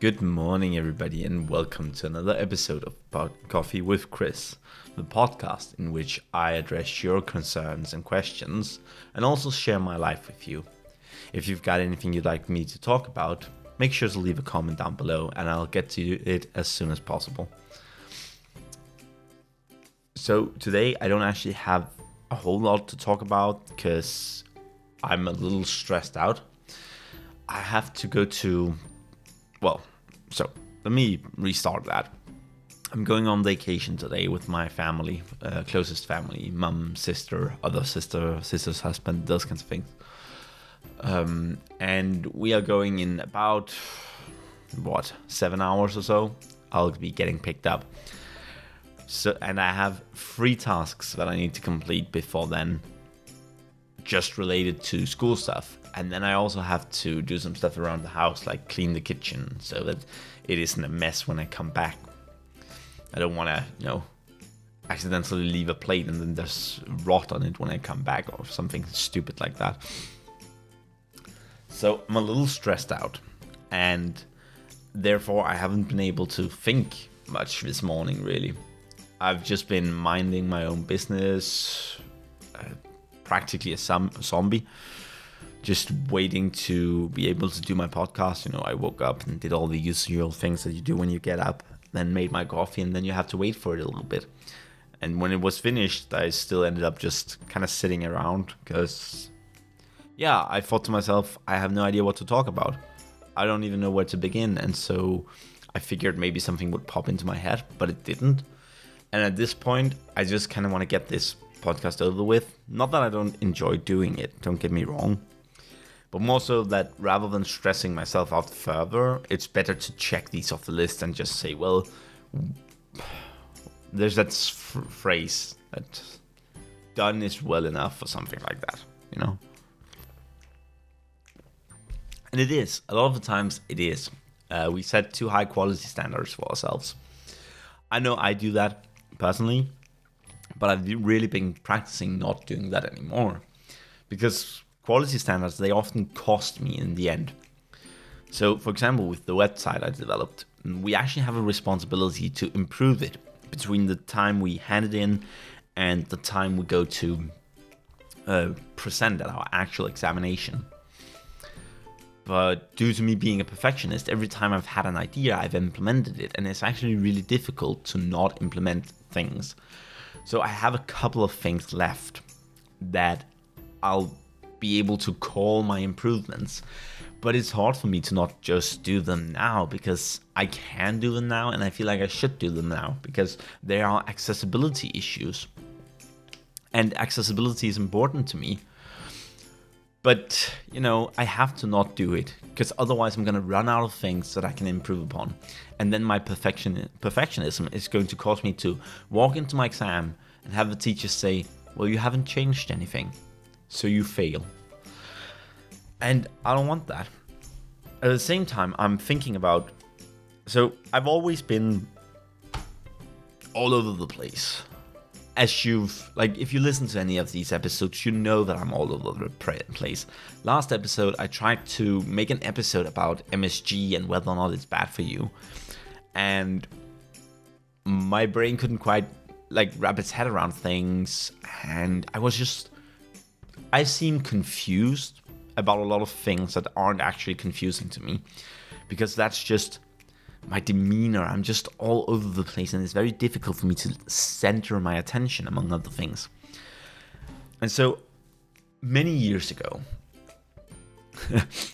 Good morning, everybody, and welcome to another episode of Coffee with Chris, the podcast in which I address your concerns and questions and also share my life with you. If you've got anything you'd like me to talk about, make sure to leave a comment down below and I'll get to it as soon as possible. So, today I don't actually have a whole lot to talk about because I'm a little stressed out. I have to go to so let me restart that. I'm going on vacation today with my family, closest family, mum, sister, other sister, sister's husband, those kinds of things. And we are going in about, 7 hours or so. I'll be getting picked up. And I have 3 tasks that I need to complete before then, just related to school stuff. And then I also have to do some stuff around the house, like clean the kitchen so that it isn't a mess when I come back. I don't want to, accidentally leave a plate and then there's rot on it when I come back or something stupid like that. So I'm a little stressed out and therefore I haven't been able to think much this morning, really. I've just been minding my own business, practically a zombie. Just waiting to be able to do my podcast. I woke up and did all the usual things that you do when you get up, then made my coffee, and then you have to wait for it a little bit. And when it was finished, I still ended up just kind of sitting around because, I thought to myself, I have no idea what to talk about. I don't even know where to begin. And so I figured maybe something would pop into my head, but it didn't. And at this point, I just kind of want to get this podcast over with. Not that I don't enjoy doing it, don't get me wrong. But more so that rather than stressing myself out further, it's better to check these off the list and just say, well, there's that phrase that done is well enough or something like that, And it is. A lot of the times it is. We set too high quality standards for ourselves. I know I do that personally, but I've really been practicing not doing that anymore. Because quality standards, they often cost me in the end. So, for example, with the website I developed, we actually have a responsibility to improve it between the time we hand it in and the time we go to present at our actual examination. But due to me being a perfectionist, every time I've had an idea, I've implemented it, and it's actually really difficult to not implement things. So I have a couple of things left that I'll be able to call my improvements, but it's hard for me to not just do them now because I can do them now and I feel like I should do them now because there are accessibility issues and accessibility is important to me. But, I have to not do it because otherwise I'm going to run out of things that I can improve upon. And then my perfectionism is going to cause me to walk into my exam and have the teacher say, well, you haven't changed anything, so you fail. And I don't want that. At the same time, I'm thinking about, so I've always been all over the place. As if you listen to any of these episodes, you know that I'm all over the place. Last episode, I tried to make an episode about MSG and whether or not it's bad for you. And my brain couldn't quite, wrap its head around things. And I seem confused about a lot of things that aren't actually confusing to me. Because that's just my demeanor. I'm just all over the place and it's very difficult for me to center my attention among other things. And so many years ago,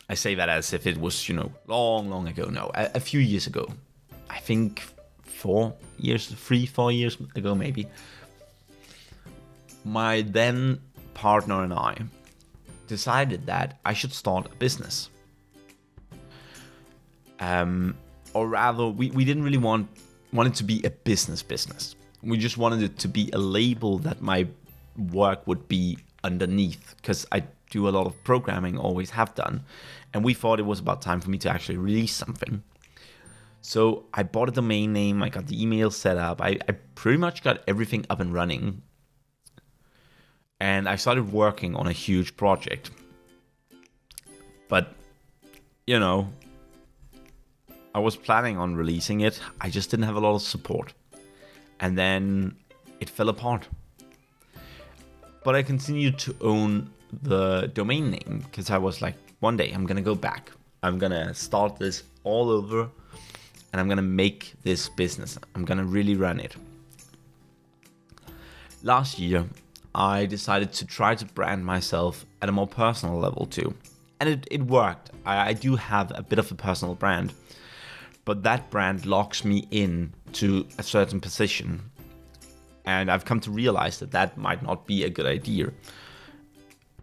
I say that as if it was, long ago. No, a few years ago, I think 4 years ago maybe, my then partner and I decided that I should start a business. Or rather, we didn't really want it to be a business. We just wanted it to be a label that my work would be underneath, because I do a lot of programming, always have done. And we thought it was about time for me to actually release something. So I bought a domain name, I got the email set up, I pretty much got everything up and running. And I started working on a huge project. But, I was planning on releasing it. I just didn't have a lot of support. And then it fell apart. But I continued to own the domain name because I was like, one day I'm going to go back. I'm going to start this all over and I'm going to make this business. I'm going to really run it. Last year, I decided to try to brand myself at a more personal level too. And it worked. I do have a bit of a personal brand. But that brand locks me in to a certain position. And I've come to realize that that might not be a good idea.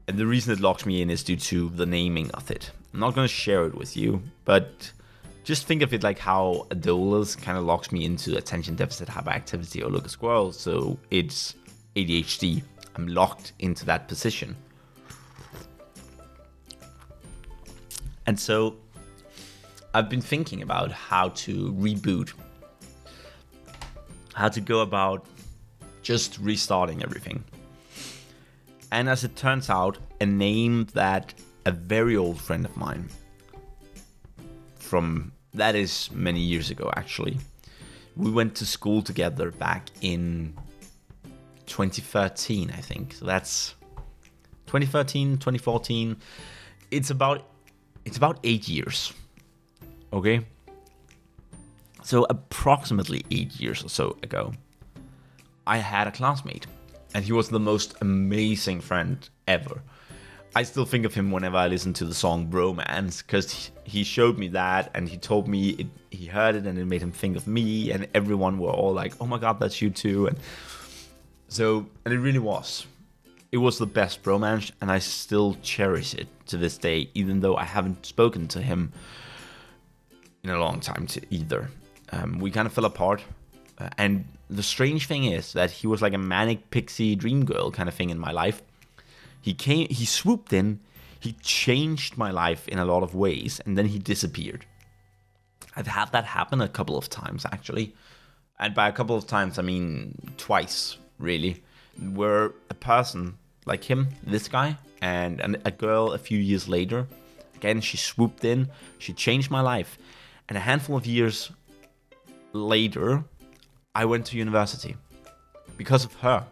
And the reason it locks me in is due to the naming of it. I'm not going to share it with you, but just think of it like how Adolas kind of locks me into attention deficit hyperactivity or look a squirrel. So it's ADHD. I'm locked into that position. And so I've been thinking about how to reboot, how to go about just restarting everything. And as it turns out, a name that a very old friend of mine, that is many years ago actually, we went to school together back in 2013, I think. So that's 2013, 2014. It's about 8 years. Okay, so approximately 8 years or so ago, I had a classmate, and he was the most amazing friend ever. I still think of him whenever I listen to the song Bromance, because he showed me that, and he told me he heard it, and it made him think of me, and everyone were all like, oh my god, that's you too. And it really was. It was the best bromance, and I still cherish it to this day, even though I haven't spoken to him in a long time either. We kind of fell apart. And the strange thing is that he was like a manic pixie dream girl kind of thing in my life. He swooped in, he changed my life in a lot of ways, and then he disappeared. I've had that happen a couple of times, actually. And by a couple of times, I mean twice, really. Where a person like him, this guy, and a girl a few years later, again, she swooped in, she changed my life. And a handful of years later, I went to university because of her.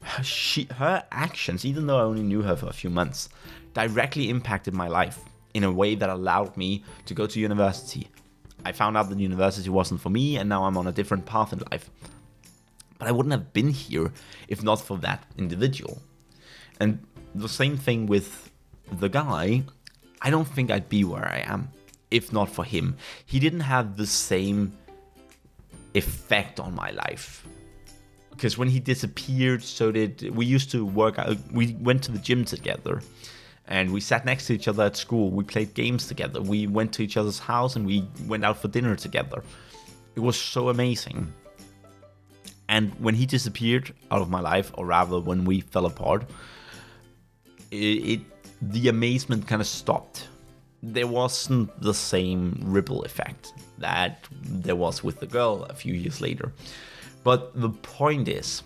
Her actions, even though I only knew her for a few months, directly impacted my life in a way that allowed me to go to university. I found out that university wasn't for me, and now I'm on a different path in life. But I wouldn't have been here if not for that individual. And the same thing with the guy. I don't think I'd be where I am if not for him. He didn't have the same effect on my life. Because when he disappeared, so did we used to work out. We went to the gym together. And we sat next to each other at school. We played games together. We went to each other's house and we went out for dinner together. It was so amazing. And when he disappeared out of my life, or rather when we fell apart, the amazement kind of stopped. There wasn't the same ripple effect that there was with the girl a few years later. But the point is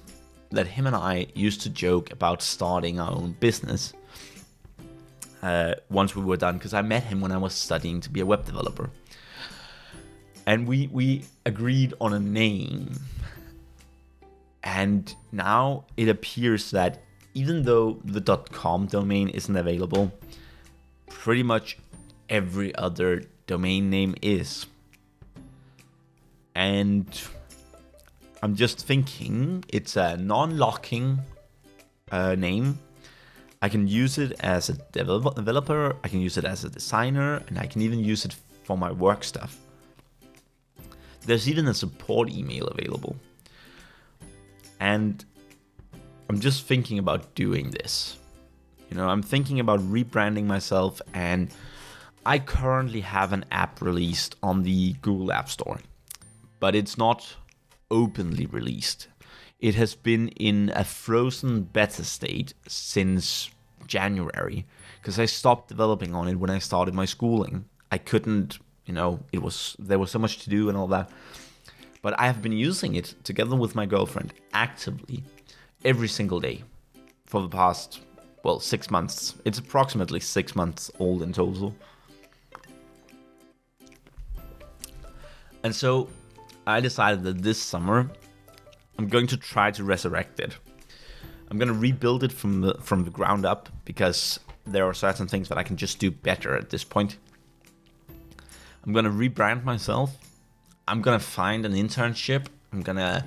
that him and I used to joke about starting our own business once we were done, because I met him when I was studying to be a web developer. And we agreed on a name. And now it appears that even though the .com domain isn't available, pretty much every other domain name is. And I'm just thinking it's a non-locking name. I can use it as a developer, I can use it as a designer, and I can even use it for my work stuff. There's even a support email available. And I'm just thinking about doing this. You know, I'm thinking about rebranding myself, and I currently have an app released on the Google App Store, but it's not openly released. It has been in a frozen beta state since January, because I stopped developing on it when I started my schooling. I couldn't, there was so much to do and all that. But I have been using it together with my girlfriend actively every single day for the past, 6 months. It's approximately 6 months old in total. And so I decided that this summer I'm going to try to resurrect it. I'm going to rebuild it from the ground up, because there are certain things that I can just do better at this point. I'm going to rebrand myself. I'm going to find an internship. I'm going to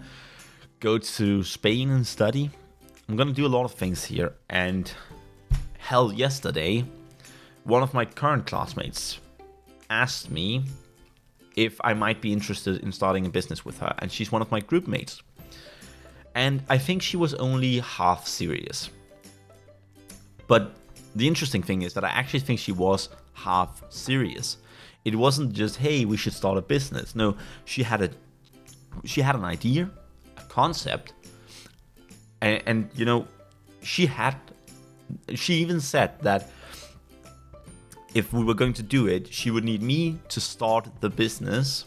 go to Spain and study. I'm going to do a lot of things here. And hell, yesterday, one of my current classmates asked me if I might be interested in starting a business with her. And she's one of my group mates. And I think she was only half serious. But the interesting thing is that I actually think she was half serious. It wasn't just, hey, we should start a business. No, she had an idea, a concept, and you know, she even said that if we were going to do it, she would need me to start the business,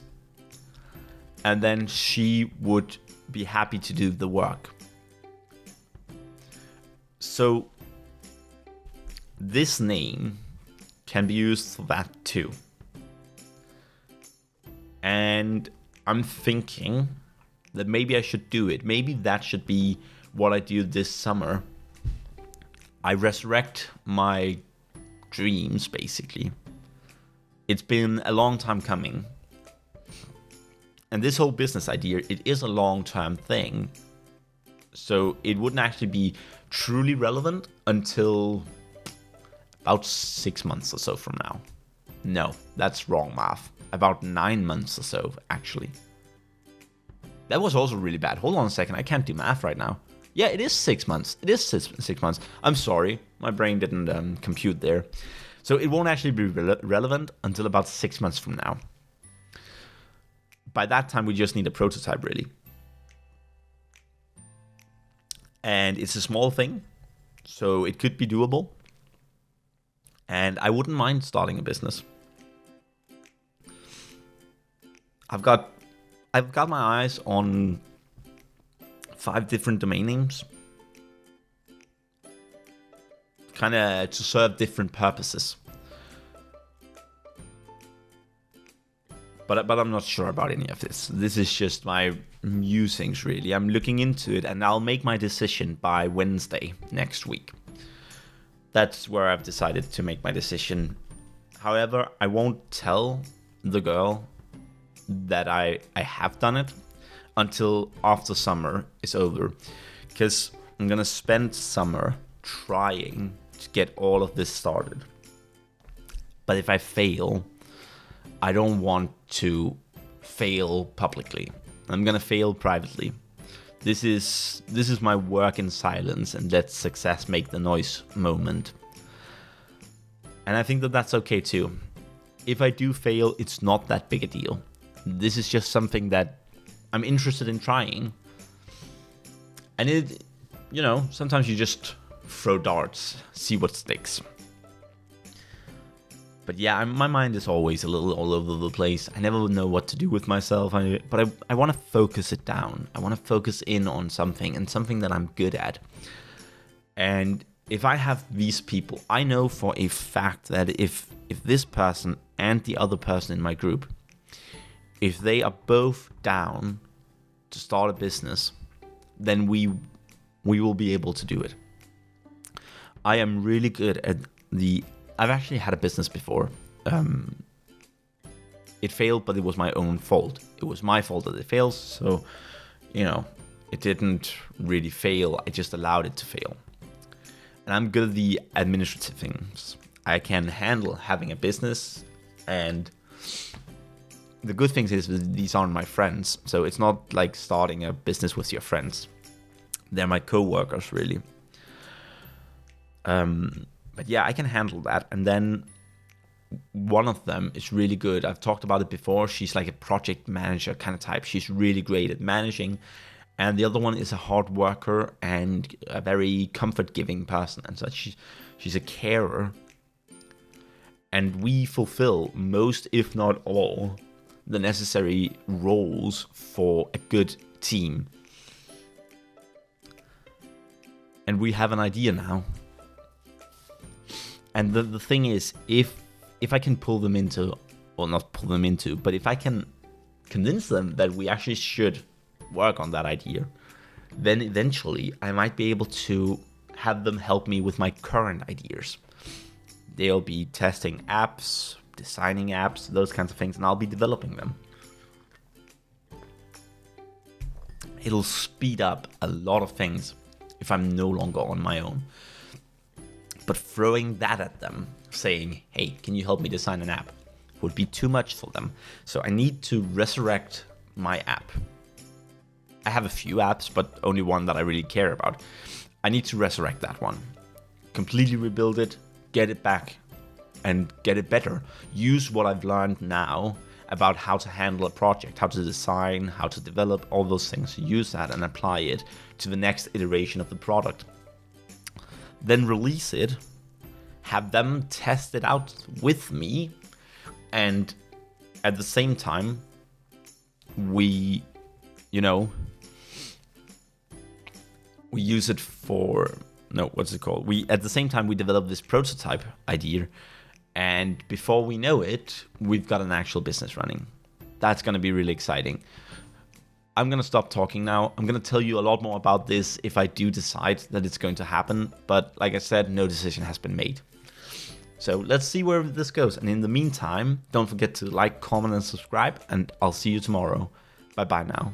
and then she would be happy to do the work. So this name can be used for that too. And I'm thinking that maybe I should do it. Maybe that should be what I do this summer. I resurrect my dreams, basically. It's been a long time coming. And this whole business idea, it is a long-term thing. So it wouldn't actually be truly relevant until about 6 months or so from now. No, that's wrong math. About 9 months or so, actually. That was also really bad. Hold on a second, I can't do math right now. Yeah, it is 6 months. It is 6 months. I'm sorry, my brain didn't compute there. So it won't actually be relevant until about 6 months from now. By that time, we just need a prototype, really. And it's a small thing, so it could be doable. And I wouldn't mind starting a business. I've got my eyes on 5 different domain names, kind of to serve different purposes. But I'm not sure about any of this. This is just my musings, really. I'm looking into it, and I'll make my decision by Wednesday next week. That's where I've decided to make my decision. However, I won't tell the girl that I have done it until after summer is over, because I'm gonna spend summer trying to get all of this started. But if I fail, I don't want to fail publicly. I'm gonna fail privately. This is my work in silence and let success make the noise moment. And I think that that's okay too. If I do fail, it's not that big a deal. This is just something that I'm interested in trying. And it, you know, sometimes you just throw darts, see what sticks. But yeah, my mind is always a little all over the place. I never know what to do with myself, but I want to focus it down. I want to focus in on something, and something that I'm good at. And if I have these people, I know for a fact that if this person and the other person in my group, if they are both down to start a business, then we will be able to do it. I am really good at I've actually had a business before. It failed, but it was my own fault. It was my fault that it failed, so, you know, it didn't really fail. I just allowed it to fail. And I'm good at the administrative things. I can handle having a business, and the good thing is these aren't my friends, so it's not like starting a business with your friends. They're my co-workers, really. But yeah, I can handle that. And then one of them is really good. I've talked about it before. She's like a project manager kind of type. She's really great at managing. And the other one is a hard worker and a very comfort-giving person. And so she's a carer. And we fulfill most, if not all, the necessary roles for a good team. And we have an idea now. And the thing is, if I can pull them into, or not pull them into, but if I can convince them that we actually should work on that idea, then eventually I might be able to have them help me with my current ideas. They'll be testing apps, designing apps, those kinds of things, and I'll be developing them. It'll speed up a lot of things if I'm no longer on my own. But throwing that at them, saying, hey, can you help me design an app, would be too much for them. So I need to resurrect my app. I have a few apps, but only one that I really care about. I need to resurrect that one. Completely rebuild it, get it back, and get it better. Use what I've learned now about how to handle a project, how to design, how to develop, all those things. Use that and apply it to the next iteration of the product. Then release it, have them test it out with me, and at the same time, we use it for, at the same time we develop this prototype idea, and before we know it, we've got an actual business running. That's going to be really exciting. I'm going to stop talking now. I'm going to tell you a lot more about this if I do decide that it's going to happen. But like I said, no decision has been made. So let's see where this goes. And in the meantime, don't forget to like, comment, and subscribe. And I'll see you tomorrow. Bye-bye now.